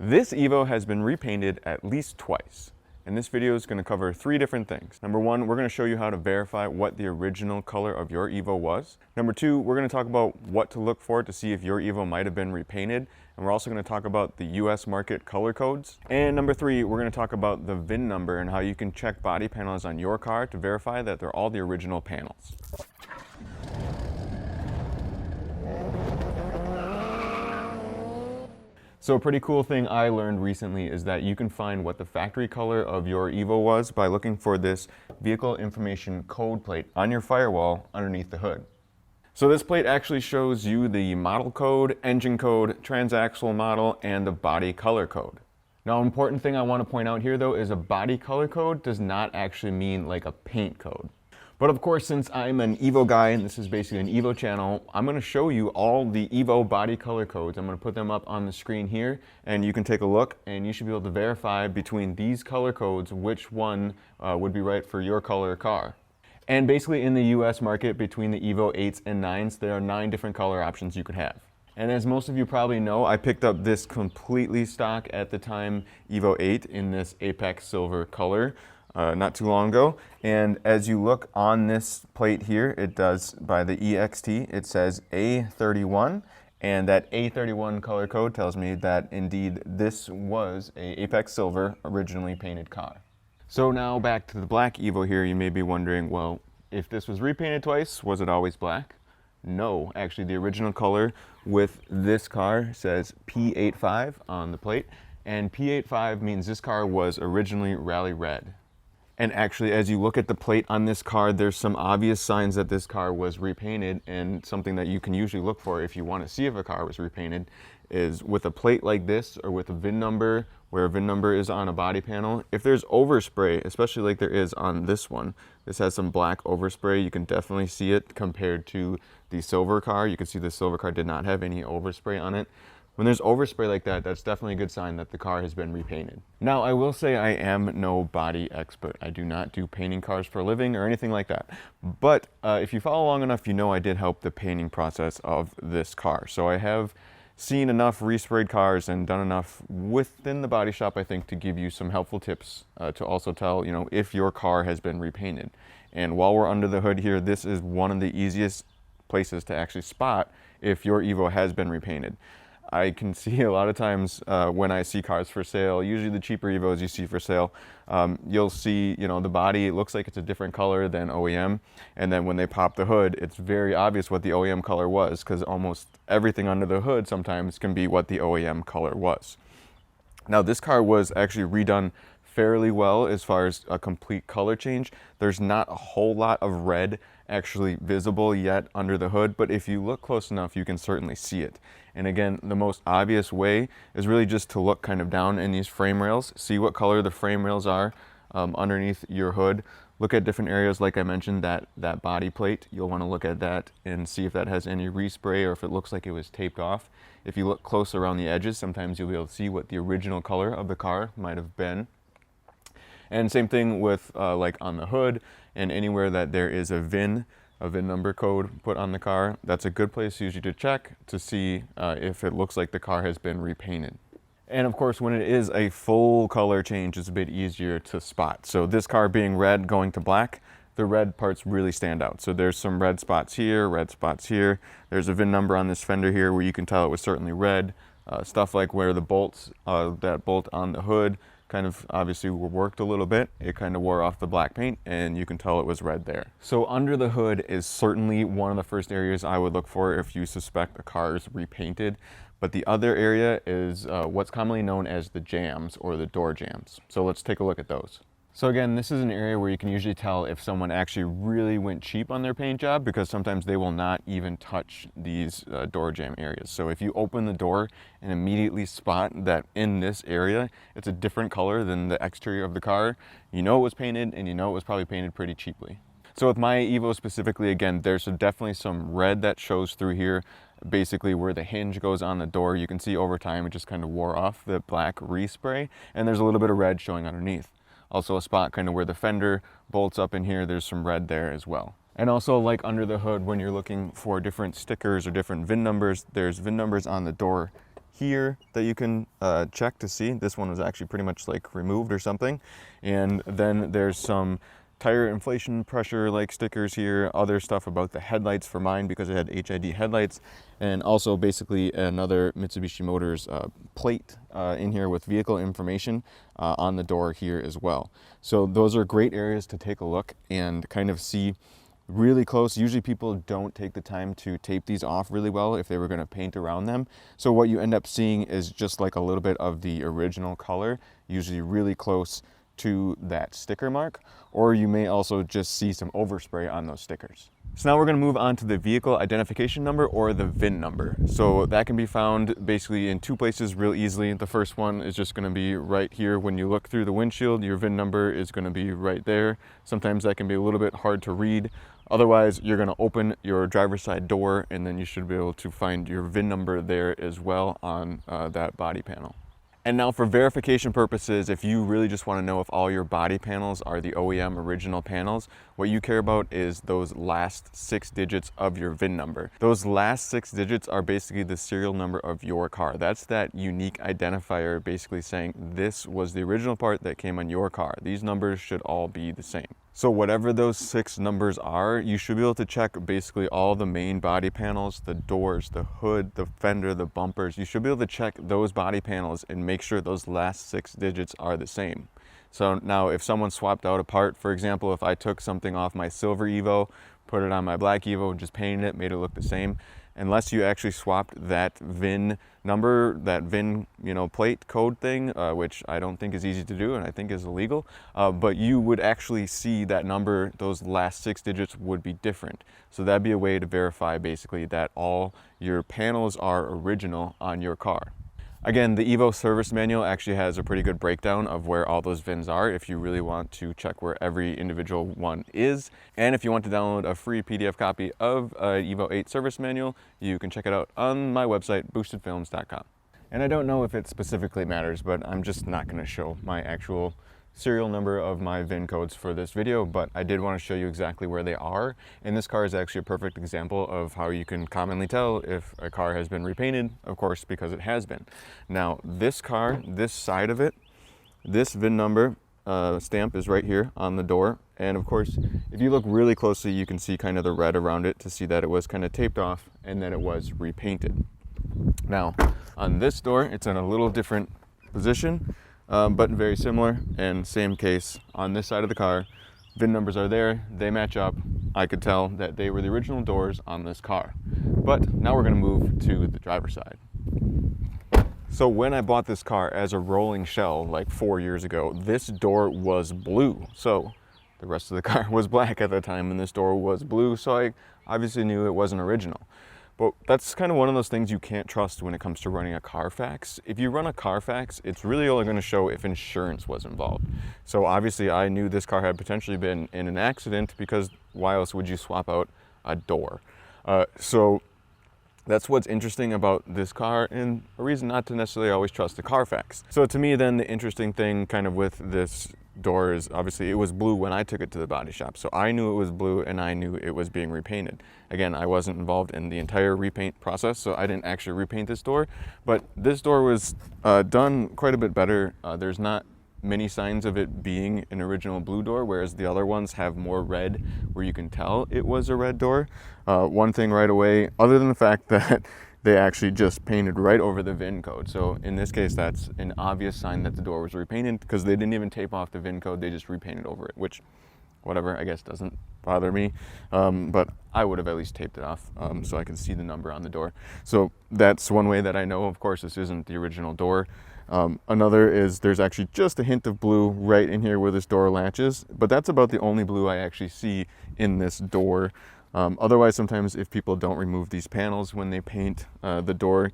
This EVO has been repainted at least twice, and this video is going to cover 3 different things. Number 1, we're going to show you how to verify what the original color of your EVO was. Number 2, we're going to talk about what to look for to see if your EVO might have been repainted, and we're also going to talk about the US market color codes. And number 3, we're going to talk about the VIN number and how you can check body panels on your car to verify that they're all the original panels. So a pretty cool thing I learned recently is that you can find what the factory color of your EVO was by looking for this vehicle information code plate on your firewall underneath the hood. So this plate actually shows you the model code, engine code, transaxle model, and the body color code. Now, an important thing I want to point out here though is a body color code does not actually mean like a paint code. But of course, since I'm an EVO guy and this is basically an EVO channel, I'm going to show you all the EVO body color codes. I'm going to put them up on the screen here and you can take a look and you should be able to verify between these color codes which one would be right for your color car. And basically in the US market between the EVO 8s and 9s, there are 9 different color options you could have. And as most of you probably know, I picked up this completely stock at the time EVO 8 in this Apex silver color. Not too long ago, and as you look on this plate here, it does by the EXT, it says A31, and that A31 color code tells me that indeed this was a Apex Silver originally painted car. So now back to the black EVO here, you may be wondering, well, if this was repainted twice, was it always black? No, actually the original color with this car says P85 on the plate, and P85 means this car was originally rally red. And actually, as you look at the plate on this car, there's some obvious signs that this car was repainted, and something that you can usually look for if you want to see if a car was repainted is with a plate like this or with a VIN number, where a VIN number is on a body panel. If there's overspray, especially like there is on this one, this has some black overspray, you can definitely see it compared to the silver car. You can see the silver car did not have any overspray on it. When there's overspray like that, that's definitely a good sign that the car has been repainted. Now, I will say I am no body expert. I do not do painting cars for a living or anything like that. But if you follow long enough, you know I did help the painting process of this car. So I have seen enough resprayed cars and done enough within the body shop, I think, to give you some helpful tips to also tell, you know, if your car has been repainted. And while we're under the hood here, this is one of the easiest places to actually spot if your EVO has been repainted. I can see a lot of times when I see cars for sale, usually the cheaper EVOs you see for sale, you'll see, you know, the body, it looks like it's a different color than OEM. And then when they pop the hood, it's very obvious what the OEM color was, because almost everything under the hood sometimes can be what the OEM color was. Now, this car was actually redone fairly well as far as a complete color change. There's not a whole lot of red actually visible yet under the hood, but if you look close enough, you can certainly see it. And again, the most obvious way is really just to look kind of down in these frame rails, see what color the frame rails are underneath your hood. Look at different areas, like I mentioned, that body plate. You'll want to look at that and see if that has any respray or if it looks like it was taped off. If you look close around the edges, sometimes you'll be able to see what the original color of the car might have been. And same thing with like on the hood and anywhere that there is a VIN number code put on the car. That's a good place usually to check to see if it looks like the car has been repainted. And of course, when it is a full color change, it's a bit easier to spot. So this car being red going to black, the red parts really stand out. So there's some red spots here, red spots here. There's a VIN number on this fender here where you can tell it was certainly red. Stuff like where the bolts, that bolt on the hood kind of obviously worked a little bit. It kind of wore off the black paint and you can tell it was red there. So under the hood is certainly one of the first areas I would look for if you suspect a car is repainted. But the other area is what's commonly known as the jambs or the door jambs. So let's take a look at those. So again, this is an area where you can usually tell if someone actually really went cheap on their paint job, because sometimes they will not even touch these door jamb areas. So if you open the door and immediately spot that in this area, it's a different color than the exterior of the car, you know it was painted and you know it was probably painted pretty cheaply. So with my EVO specifically, again, there's definitely some red that shows through here. Basically where the hinge goes on the door, you can see over time it just kind of wore off the black respray, and there's a little bit of red showing underneath. Also a spot kind of where the fender bolts up in here, there's some red there as well. And also, like under the hood, when you're looking for different stickers or different VIN numbers, there's VIN numbers on the door here that you can check to see. This one was actually pretty much like removed or something. And then there's some tire inflation pressure like stickers here, other stuff about the headlights for mine because it had HID headlights, and also basically another Mitsubishi Motors plate in here with vehicle information on the door here as well. So those are great areas to take a look and kind of see really close. Usually people don't take the time to tape these off really well if they were going to paint around them. So what you end up seeing is just like a little bit of the original color, usually really close to that sticker mark, or you may also just see some overspray on those stickers. So now we're going to move on to the vehicle identification number, or the VIN number. So that can be found basically in two places real easily. The first one is just going to be right here. When you look through the windshield, your VIN number is going to be right there. Sometimes that can be a little bit hard to read. Otherwise, you're going to open your driver's side door and then you should be able to find your VIN number there as well on that body panel. And now for verification purposes, if you really just want to know if all your body panels are the OEM original panels, what you care about is those last 6 digits of your VIN number. Those last 6 digits are basically the serial number of your car. That's that unique identifier basically saying this was the original part that came on your car. These numbers should all be the same. So whatever those 6 numbers are, you should be able to check basically all the main body panels, the doors, the hood, the fender, the bumpers. You should be able to check those body panels and make sure those last 6 digits are the same. So now if someone swapped out a part, for example, if I took something off my silver EVO, put it on my black EVO, just painted it, made it look the same, unless you actually swapped that VIN number, that VIN, plate code thing, which I don't think is easy to do and I think is illegal, but you would actually see that number, those last 6 digits would be different. So that'd be a way to verify basically that all your panels are original on your car. Again, the EVO service manual actually has a pretty good breakdown of where all those VINs are if you really want to check where every individual one is. And if you want to download a free PDF copy of EVO 8 service manual, you can check it out on my website, boostedfilms.com. And I don't know if it specifically matters, but I'm just not going to show my actual serial number of my VIN codes for this video, but I did want to show you exactly where they are. And this car is actually a perfect example of how you can commonly tell if a car has been repainted, of course, because it has been. Now, this car, this side of it, this VIN number stamp is right here on the door. And of course, if you look really closely, you can see kind of the red around it to see that it was kind of taped off and that it was repainted. Now, on this door, it's in a little different position. But very similar, and same case on this side of the car. VIN numbers are there, they match up. I could tell that they were the original doors on this car. But now we're going to move to the driver's side. So when I bought this car as a rolling shell like 4 years ago, this door was blue. So the rest of the car was black at the time and this door was blue, so I obviously knew it wasn't original. But that's kind of one of those things you can't trust when it comes to running a Carfax. If you run a Carfax, it's really only going to show if insurance was involved. So obviously I knew this car had potentially been in an accident, because why else would you swap out a door? So that's what's interesting about this car, and a reason not to necessarily always trust the Carfax. So to me then, the interesting thing kind of with this door is obviously it was blue when I took it to the body shop. So I knew it was blue and I knew it was being repainted. Again, I wasn't involved in the entire repaint process, so I didn't actually repaint this door, but this door was done quite a bit better. There's not many signs of it being an original blue door, whereas the other ones have more red where you can tell it was a red door. One thing right away, other than the fact that they actually just painted right over the VIN code. So in this case, that's an obvious sign that the door was repainted, because they didn't even tape off the VIN code, they just repainted over it, which, whatever, I guess doesn't bother me. But I would have at least taped it off so I can see the number on the door. So that's one way that I know, of course, this isn't the original door. Another is there's actually just a hint of blue right in here where this door latches, but that's about the only blue I actually see in this door. Otherwise, sometimes if people don't remove these panels when they paint the door,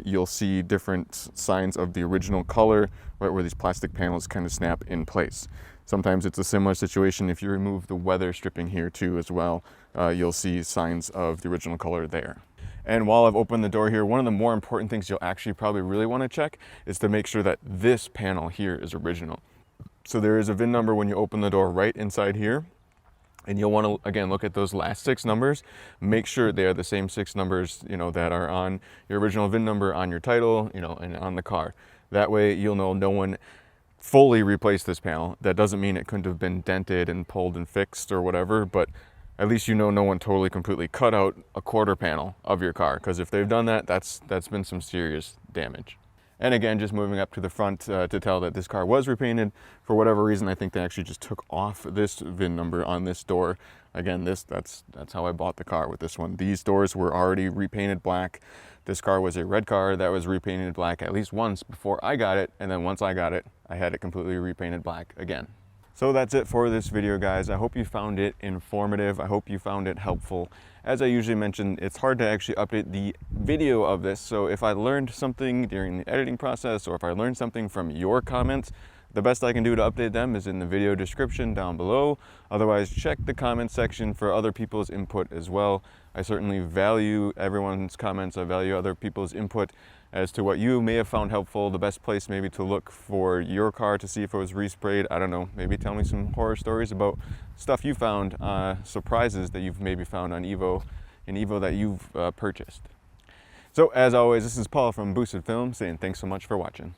you'll see different signs of the original color, right where these plastic panels kind of snap in place. Sometimes it's a similar situation if you remove the weather stripping here too as well. You'll see signs of the original color there. And while I've opened the door here, one of the more important things you'll actually probably really want to check is to make sure that this panel here is original. So there is a VIN number when you open the door right inside here. And you'll want to, again, look at those last 6 numbers. Make sure they are the same 6 numbers, you know, that are on your original VIN number on your title, you know, and on the car. That way you'll know no one fully replaced this panel. That doesn't mean it couldn't have been dented and pulled and fixed or whatever, but at least you know no one totally completely cut out a quarter panel of your car, because if they've done that, that's been some serious damage. And again, just moving up to the front to tell that this car was repainted. For whatever reason, I think they actually just took off this VIN number on this door. Again, that's how I bought the car with this one. These doors were already repainted black. This car was a red car that was repainted black at least once before I got it, and then once I got it, I had it completely repainted black again. So that's it for this video, guys. I hope you found it informative. I hope you found it helpful. As I usually mention, it's hard to actually update the video of this, so if I learned something during the editing process, or if I learned something from your comments, the best I can do to update them is in the video description down below. Otherwise, check the comment section for other people's input as well. I certainly value everyone's comments. I value other people's input as to what you may have found helpful. The best place maybe to look for your car to see if it was resprayed. I don't know, maybe tell me some horror stories about stuff you found, surprises that you've maybe found on EVO, in EVO that you've purchased. So as always, this is Paul from Boosted Film saying thanks so much for watching.